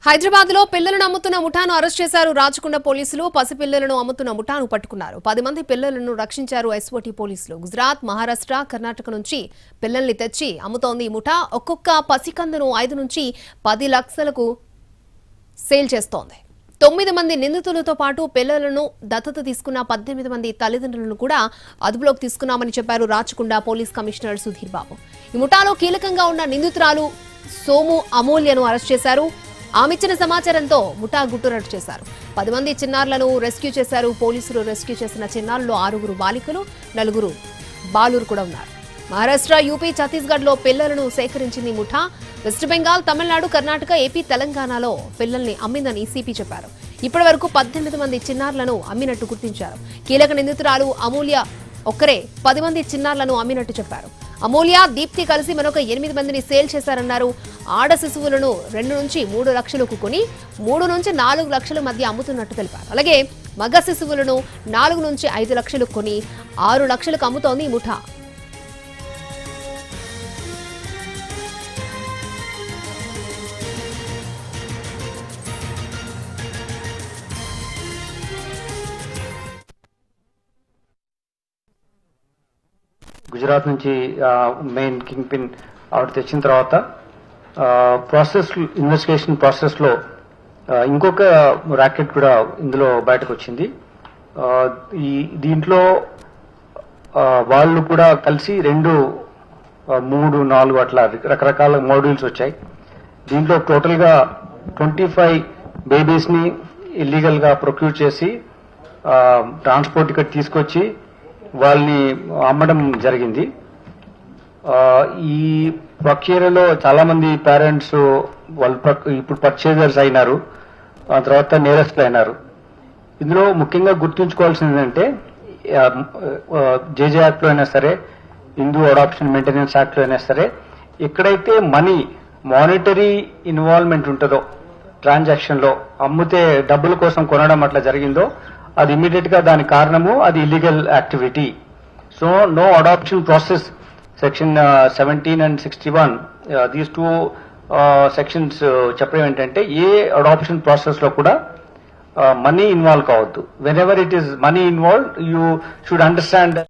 హైదరాబాద్ లో పిల్లలను అమ్ముతున్న ముఠాను అరెస్ట్ చేశారు రాచకొండ పోలీసులు. పసిపిల్లలను అమ్ముతున్న ముఠాను పట్టుకున్నారు. 10 మంది పిల్లలను రక్షించారు ఎస్ఓటీ పోలీసులు. గుజరాత్, మహారాష్ట్ర, కర్ణాటక నుంచి పిల్లల్ని తెచ్చి అమ్ముతోంది ఈ ముఠా. ఒక్కొక్క పసికందును 5 నుంచి 10 లక్షలకు సేల్ చేస్తోంది. 9 మంది నిందితులతో పాటు పిల్లలను దత్తత తీసుకున్న 18 మంది తల్లిదండ్రులను కూడా అదుపులోకి తీసుకున్నామని చెప్పారు రాచకొండ పోలీస్ కమిషనర్ సుధీర్ బాబు. ఈ ముఠాలో కీలకంగా ఉన్న నిందితురాలు సోము అమూల్యను అరెస్ట్ చేశారు. ఆమెచ్చిన సమాచారంతో ముఠా గుట్టురట్టు చేశారు. 10 మంది చిన్నారులను రెస్క్యూ చేశారు. పోలీసులు రెస్క్యూ చేసిన చిన్నారుల్లో 6 బాలికలు, 4 బాలురు కూడా ఉన్నారు. మహారాష్ట్ర, యూపీ, ఛత్తీస్గఢ్ లో పిల్లలను సేకరించింది ముఠా. వెస్ట్ బెంగాల్, తమిళనాడు, కర్ణాటక, ఏపీ, తెలంగాణలో పిల్లల్ని అమ్మిందని సిపి చెప్పారు. ఇప్పటి వరకు 18 మంది చిన్నారులను అమ్మినట్టు గుర్తించారు. కీలక నిందితురాలు అమూల్య ఒక్కరే 10 మంది చిన్నారులను అమ్మినట్టు చెప్పారు. అమూల్య, దీప్తి కలిసి మరొక 8 మందిని సేల్ చేశారన్నారు. ఆడ శిశువులను 2 నుంచి 3 లక్షలకు కొని 3 నుంచి 4 లక్షల మధ్య అమ్ముతున్నట్టు తెలిపారు. అలాగే మగ శిశువులను 4 నుంచి 5 లక్షలకు కొని 6 లక్షలకు అమ్ముతోంది ఈ ముఠా. గుజరాత్ నుంచి మెయిన్ కింగ్ పిన్ ఆవిడ తెచ్చిన తర్వాత ఇన్వెస్టిగేషన్ ప్రాసెస్ లో ఇంకొక ర్యాకెట్ కూడా ఇందులో బయటకు వచ్చింది. దీంట్లో వాళ్ళు కూడా కలిసి 2, 3, 4 అట్లా రకరకాల మోడ్యూల్స్ వచ్చాయి. దీంట్లో టోటల్ గా 25 బేబీస్ ని ఇల్లీగల్ గా ప్రొక్యూర్ చేసి ట్రాన్స్పోర్ట్ ఇక్కడ తీసుకొచ్చి వాళ్ళని అమ్మడం జరిగింది. ఈ ప్రక్రియలో చాలా మంది పేరెంట్స్ వాళ్ళు ఇప్పుడు పర్చేజర్స్ అయినారు, ఆ తర్వాత నేరస్తులు అయినారు. ఇందులో ముఖ్యంగా గుర్తుంచుకోవాల్సింది ఏంటంటే జేజే యాక్ట్ లో అయినా సరే, హిందూ అడాప్షన్ మెయింటెనెన్స్ యాక్ట్ లో అయినా సరే, ఎక్కడైతే మానిటరీ ఇన్వాల్వ్మెంట్ ఉంటుందో ట్రాన్సాక్షన్ లో, అమ్మితే డబ్బుల కోసం కొనడం అట్లా జరిగిందో, అది ఇమీడియట్ గా దాని కారణము అది illegal activity. So no adoption process section 17 and 61 these 2 sections చెప్పడం ఏంటంటే ఏ అడాప్షన్ ప్రాసెస్ లో కూడా మనీ ఇన్వాల్వ్ కావద్దు. Whenever it is money involve, you should understand